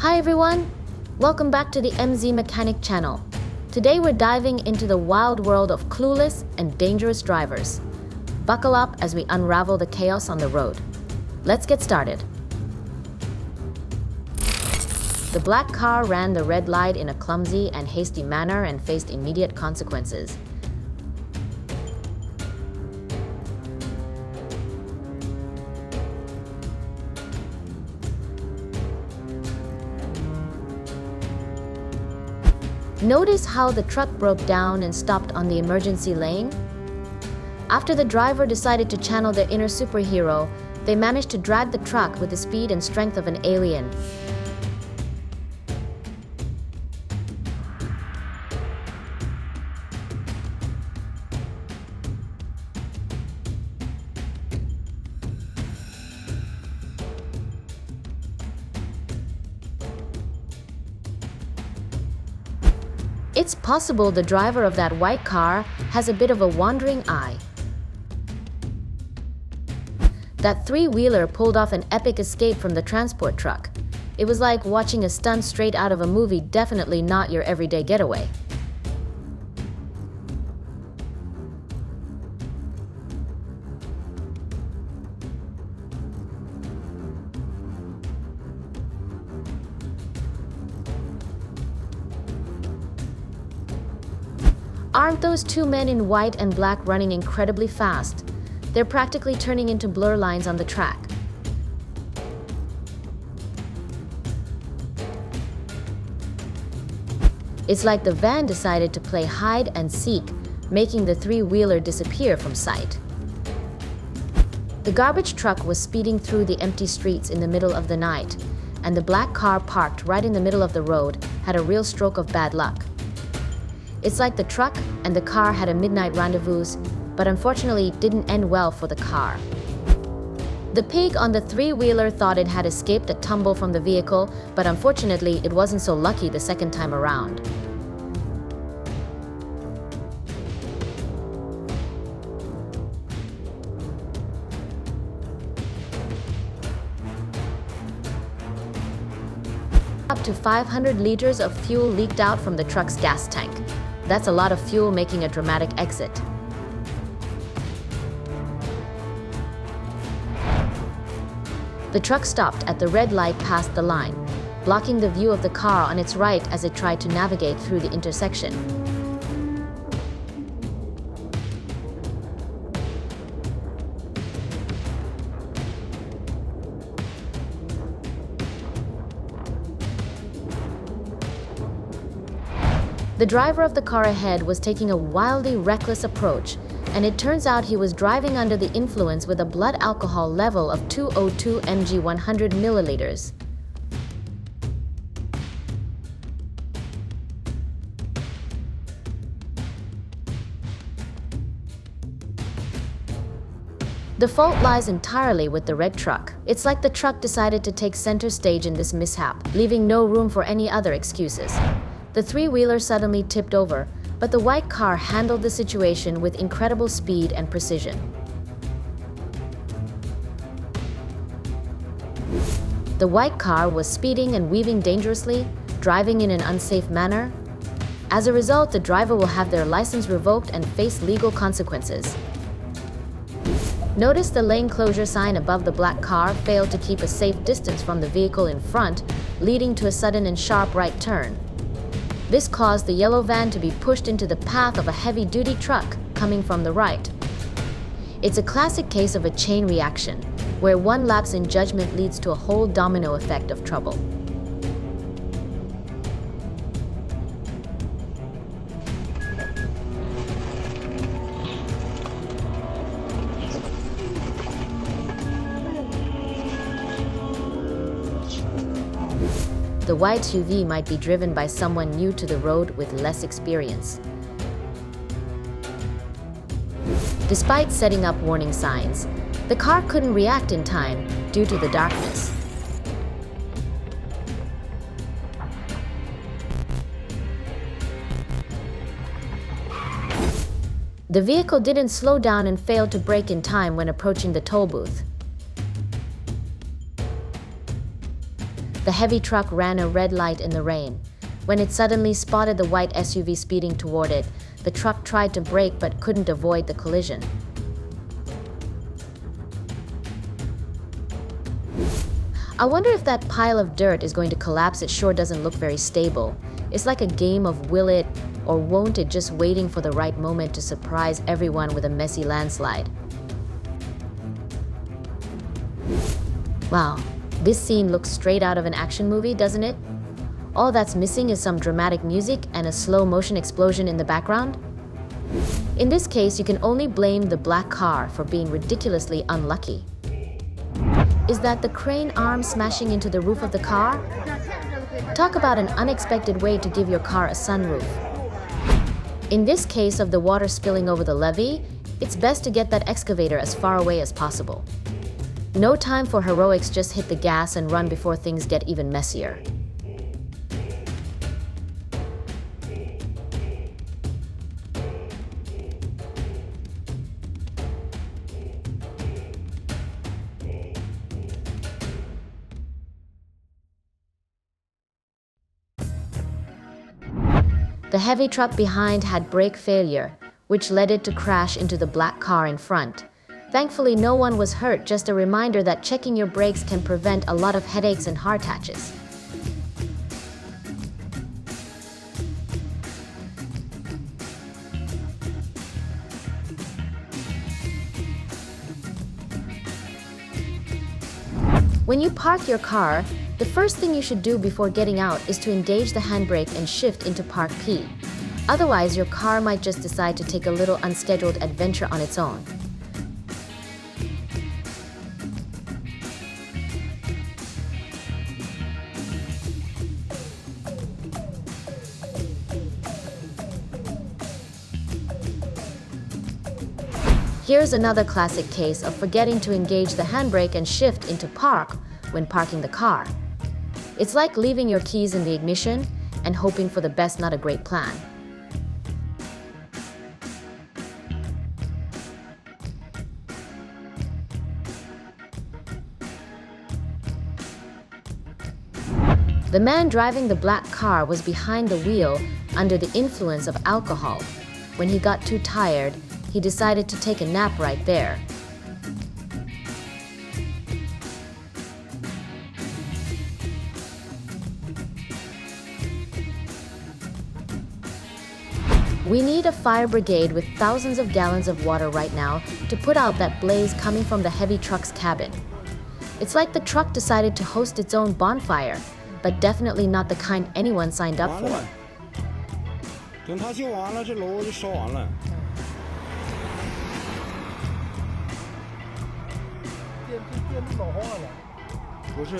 Hi everyone! Welcome back to the MZ Mechanic channel. Today we're diving into the wild world of clueless and dangerous drivers. Buckle up as we unravel the chaos on the road. Let's get started. The black car ran the red light in a clumsy and hasty manner and faced immediate consequences. Notice how the truck broke down and stopped on the emergency lane? After the driver decided to channel their inner superhero, they managed to drag the truck with the speed and strength of an alien. It's possible the driver of that white car has a bit of a wandering eye. That three-wheeler pulled off an epic escape from the transport truck. It was like watching a stunt straight out of a movie, definitely not your everyday getaway. Aren't those two men in white and black running incredibly fast? They're practically turning into blur lines on the track. It's like the van decided to play hide and seek, making the three-wheeler disappear from sight. The garbage truck was speeding through the empty streets in the middle of the night, and the black car parked right in the middle of the road had a real stroke of bad luck. It's like the truck and the car had a midnight rendezvous, but unfortunately it didn't end well for the car. The pig on the three-wheeler thought it had escaped a tumble from the vehicle, but unfortunately it wasn't so lucky the second time around. Up to 500 liters of fuel leaked out from the truck's gas tank. That's a lot of fuel making a dramatic exit. The truck stopped at the red light past the line, blocking the view of the car on its right as it tried to navigate through the intersection. The driver of the car ahead was taking a wildly reckless approach, and it turns out he was driving under the influence with a blood alcohol level of 202 mg 100 milliliters. The fault lies entirely with the red truck. It's like the truck decided to take center stage in this mishap, leaving no room for any other excuses. The three-wheeler suddenly tipped over, but the white car handled the situation with incredible speed and precision. The white car was speeding and weaving dangerously, driving in an unsafe manner. As a result, the driver will have their license revoked and face legal consequences. Notice the lane closure sign above the black car failed to keep a safe distance from the vehicle in front, leading to a sudden and sharp right turn. This caused the yellow van to be pushed into the path of a heavy-duty truck coming from the right. It's a classic case of a chain reaction, where one lapse in judgment leads to a whole domino effect of trouble. The white SUV might be driven by someone new to the road with less experience. Despite setting up warning signs, the car couldn't react in time due to the darkness. The vehicle didn't slow down and failed to brake in time when approaching the toll booth. The heavy truck ran a red light in the rain. When it suddenly spotted the white SUV speeding toward it, the truck tried to brake but couldn't avoid the collision. I wonder if that pile of dirt is going to collapse. It sure doesn't look very stable. It's like a game of will it or won't it, just waiting for the right moment to surprise everyone with a messy landslide. Wow, this scene looks straight out of an action movie, doesn't it? All that's missing is some dramatic music and a slow motion explosion in the background. In this case, you can only blame the black car for being ridiculously unlucky. Is that the crane arm smashing into the roof of the car? Talk about an unexpected way to give your car a sunroof. In this case of the water spilling over the levee, it's best to get that excavator as far away as possible. No time for heroics, just hit the gas and run before things get even messier. The heavy truck behind had brake failure, which led it to crash into the black car in front. Thankfully, no one was hurt, just a reminder that checking your brakes can prevent a lot of headaches and heart attacks. When you park your car, the first thing you should do before getting out is to engage the handbrake and shift into Park P. Otherwise, your car might just decide to take a little unscheduled adventure on its own. Here's another classic case of forgetting to engage the handbrake and shift into park when parking the car. It's like leaving your keys in the ignition and hoping for the best, not a great plan. The man driving the black car was behind the wheel under the influence of alcohol. When he got too tired, he decided to take a nap right there. We need a fire brigade with thousands of gallons of water right now to put out that blaze coming from the heavy truck's cabin. It's like the truck decided to host its own bonfire, but definitely not the kind anyone signed up for. 等他修完了，这楼就烧完了。电路老化了。不是，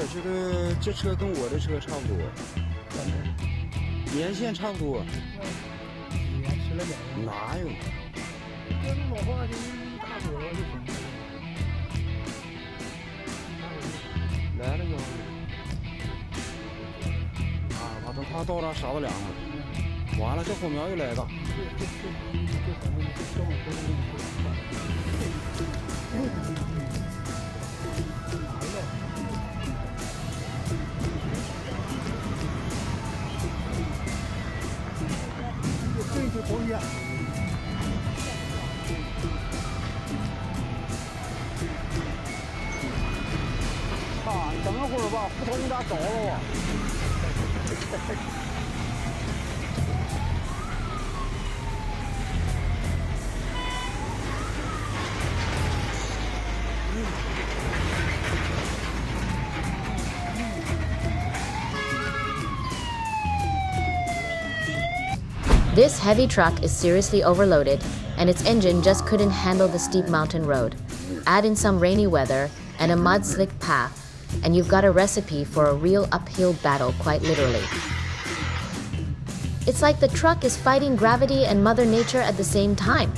这车跟我的车差不多，年限差不多。哪有？电路老化就一大朵就行了。来了就。啊，把等他到那啥子凉了。完了，这火苗又来个。啊，等一会儿吧，胡同咋着了啊？This heavy truck is seriously overloaded, and its engine just couldn't handle the steep mountain road. Add in some rainy weather and a mud-slick path, and you've got a recipe for a real uphill battle, quite literally. It's like the truck is fighting gravity and Mother Nature at the same time.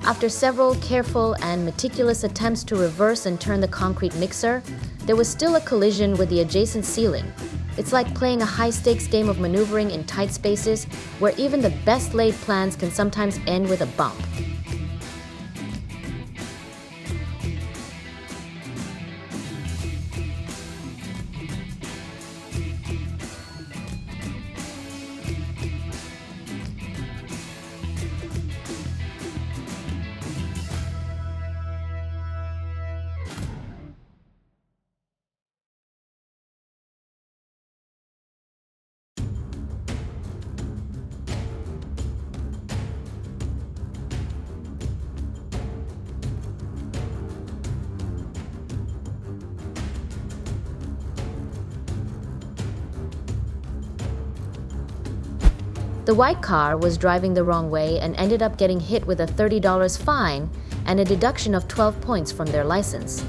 After several careful and meticulous attempts to reverse and turn the concrete mixer, there was still a collision with the adjacent ceiling. It's like playing a high-stakes game of maneuvering in tight spaces where even the best-laid plans can sometimes end with a bump. The white car was driving the wrong way and ended up getting hit with a $30 fine and a deduction of 12 points from their license.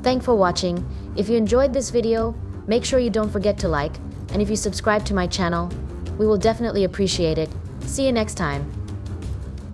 Thanks for watching. If you enjoyed this video, make sure you don't forget to like, and if you subscribe to my channel, we will definitely appreciate it. See you next time.